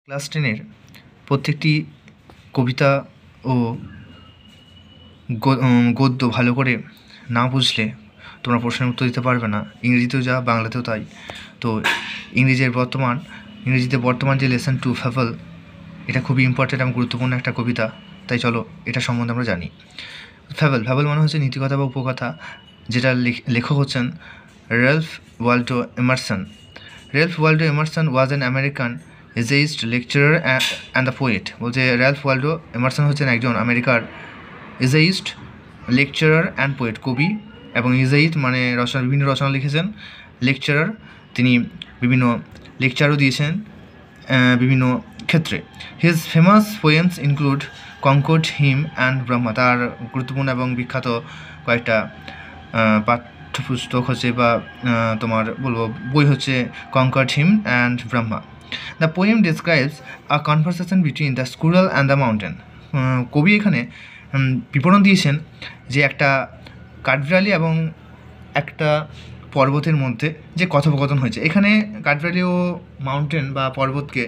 Class 10-এর প্রত্যেকটি কবিতা ও গদ্য ভালো করে না বুঝলে তোমরা প্রশ্নের উত্তর দিতে পারবে না। ইংরেজিতেও যা, বাংলাতেও তাই। তো ইংরেজিতে বর্তমান যে লেসন 2 ফ্যাবল, এটা খুবই ইম্পর্টেন্ট এবং গুরুত্বপূর্ণ একটা কবিতা। তাই চলো এটা সম্বন্ধে আমরা জানি। ফ্যাবল মানে হচ্ছে নীতিকথা বা উপকথা, যেটা লেখক হচ্ছেন Ralph Waldo Emerson. Ralph Waldo Emerson was an American essayist, lecturer and the poet. বলছে রেলফ ওয়াল্ডো এমারসন হচ্ছেন একজন আমেরিকার এসেইস্ট, লেকচারার অ্যান্ড পোয়েট, কবি এবং এসেইস্ট মানে বিভিন্ন রচনা লিখেছেন। লেকচারার, তিনি বিভিন্ন লেকচারও দিয়েছেন বিভিন্ন ক্ষেত্রে। His famous poems include Concord hymn and Brahma. তার গুরুত্বপূর্ণ এবং বিখ্যাত কয়েকটা পাঠ্যপুস্তক হচ্ছে বা তোমার বলবো বই হচ্ছে concord hymn and Brahma. The poem describes a conversation between the squirrel and the mountain. কবি এখানে বিবরণ দিয়েছেন যে একটা কাঠবিড়ালি এবং একটা পর্বতের মধ্যে যে কথোপকথন হয়েছে। এখানে কাঠবিড়ালি ও মাউন্টেন বা পর্বতকে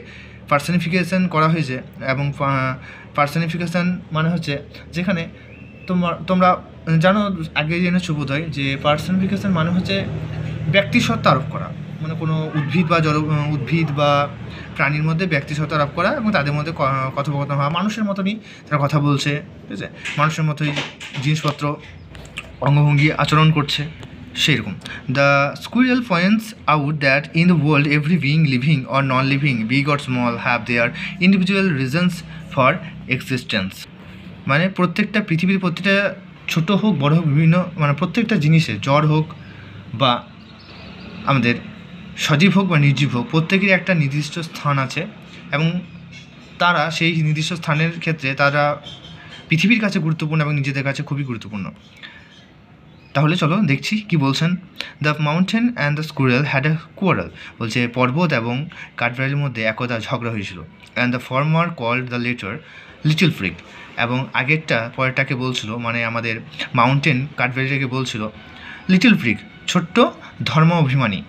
পার্সনিফিকেশন করা হয়েছে, এবং পার্সনিফিকেশান মানে হচ্ছে যেখানে তোমরা জানো, আগে জেনেছো বোধহয় যে পার্সনিফিকেশন মানে হচ্ছে ব্যক্তিসত্তা আরোপ করা, মানে কোনো উদ্ভিদ বা প্রাণীর মধ্যে ব্যক্তিসত্তা আরোপ করা এবং তাদের মধ্যে কথোপকথন হওয়া। মানুষের মতনই তারা কথা বলছে, ঠিক আছে, মানুষের মতোই জিনিসপত্র, অঙ্গভঙ্গি, আচরণ করছে, সেরকম। The squirrel points out that in the world every being living or non living, big or small, have their individual reasons for existence. মানে পৃথিবীর প্রত্যেকটা ছোটো হোক বড় হোক, বিভিন্ন মানে প্রত্যেকটা জিনিসের, জ্বর হোক বা আমাদের সজীব হোক বা নির্জীব হোক, প্রত্যেকেরই একটা নির্দিষ্ট স্থান আছে এবং তারা সেই নির্দিষ্ট স্থানের ক্ষেত্রে তারা পৃথিবীর কাছে গুরুত্বপূর্ণ এবং নিজেদের কাছে খুবই গুরুত্বপূর্ণ। তাহলে চলো দেখছি কি বলছেন। The mountain and the squirrel had a quarrel. বলছে পর্বত এবং কাঠবিড়ালির মধ্যে একদা ঝগড়া হয়েছিল। And the former called the latter little prig. এবং পরেরটাকে বলছিল, মানে আমাদের মাউন্টেন কাঠবিড়ালিটাকে বলছিল লিটল ফ্রিগ, ছোট্ট ধর্ম অভিমানী।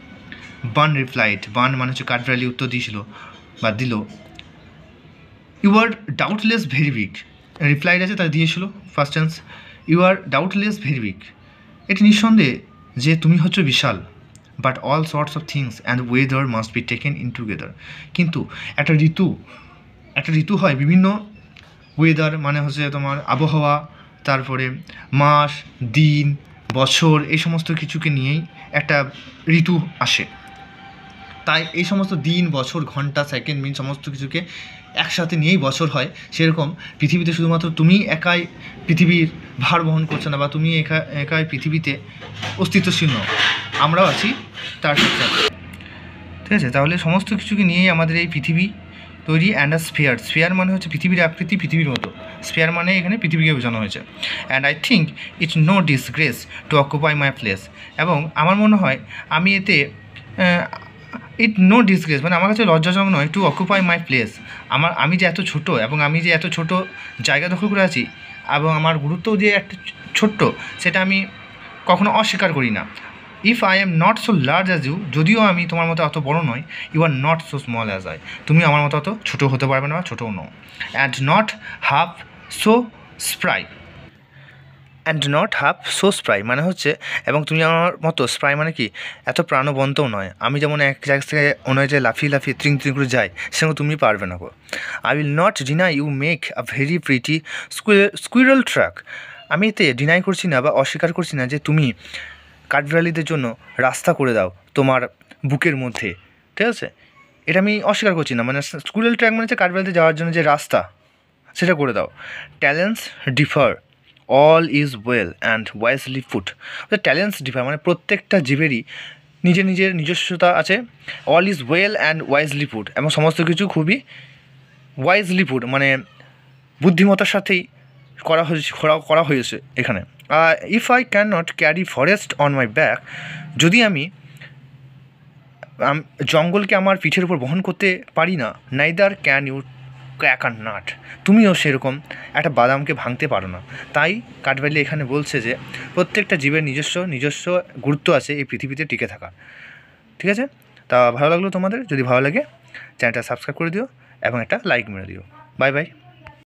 বান রিপ্লাইড, বান মানে হচ্ছে কাঠবিড়ালি উত্তর দিয়েছিল বা দিল, you are doubtless very big. Replied আছে, তার দিয়েছিল first tense, you are doubtless very big. এটি নিঃসন্দেহে যে তুমি হচ্ছে বিশাল। But all sorts of things and weather must be taken in together. কিন্তু একটা ঋতু হয়, বিভিন্ন ওয়েদার মানে হচ্ছে তোমার আবহাওয়া, তারপরে মাস, দিন, বছর, এই সমস্ত কিছুকে নিয়েই একটা ঋতু আসে। তাই এই সমস্ত দিন, বছর, ঘন্টা, সেকেন্ড, মিনিট সমস্ত কিছুকে একসাথে নিয়েই বছর হয়। সেরকম পৃথিবীতে শুধুমাত্র তুমি একাই পৃথিবীর ভার বহন করছো না, বা তুমি একাই পৃথিবীতে অস্তিত্বশীল নও, আমরাও আছি তার সাথে, ঠিক আছে। তাহলে সমস্ত কিছুকে নিয়েই আমাদের এই পৃথিবী তৈরি। অ্যান্ড আ স্ফিয়ার মানে হচ্ছে পৃথিবীর আকৃতি, পৃথিবীর মতো। স্ফিয়ার মানে এখানে পৃথিবীকে বোঝানো হয়েছে। And I think it's no disgrace to occupy my place. এবং আমার মনে হয় আমি এতে নো ডিসগ্রেস মানে আমার কাছে লজ্জাজনক নয়, টু অকুপাই মাই প্লেস, আমি যে এত ছোটো এবং আমি যে এত ছোটো জায়গা দখল করে আছি এবং আমার গুরুত্ব যে একটা ছোট্ট, সেটা আমি কখনো অস্বীকার করি না। If I am not so large as you, যদিও আমি তোমার মতো অত বড় নয়, you are not so small as I, তুমি আমার মতো অত ছোটো হতে পারবে না, ছোটোও নও। And not half so spry. And not half so spry মানে হচ্ছে এবং তুমি আমার মতো, স্প্রাই মানে কি, এত প্রাণবন্তও নয়। আমি যেমন এক জায়গা থেকে অন্য জায়গায় লাফিয়ে ত্রিং করে যাই, সেরকম তুমি পারবে না গো। I will not deny you make a very pretty squirrel track. আমি এতে ডিনাই করছি না বা অস্বীকার করছি না যে তুমি কাঠবিড়ালিদের জন্য রাস্তা করে দাও তোমার বুকের মধ্যে, ঠিক আছে, এটা আমি অস্বীকার করছি না। মানে স্কুইরাল ট্র্যাক মানে হচ্ছে কাঠবিড়ালিতে যাওয়ার জন্য যে রাস্তা, সেটা করে দাও। Talents differ, all is well and wisely put. Talents differ মানে প্রত্যেকটা জীবেরই নিজের নিজস্বতা আছে। All is well and wisely put, এবং সমস্ত কিছু খুবই ওয়াইজলি পুট মানে বুদ্ধিমত্তার সাথেই করা হয়েছে এখানে। If I can not carry forest on my back, যদি আমি জঙ্গলকে আমার পিঠের উপর বহন করতে পারি না, neither can you crack a nut, তুমিও সেরকম একটা বাদামকে ভাঙতে পারো না। তাই কাঠবিড়ালি এখানে বলছে যে প্রত্যেকটা জীবের নিজস্ব গুরুত্ব আছে এই পৃথিবীতে টিকে থাকা, ঠিক আছে। তা ভালো লাগলো তোমাদের? যদি ভালো লাগে চ্যানেলটা সাবস্ক্রাইব করে দিও এবং একটা লাইক মেরে দিও। Bye bye.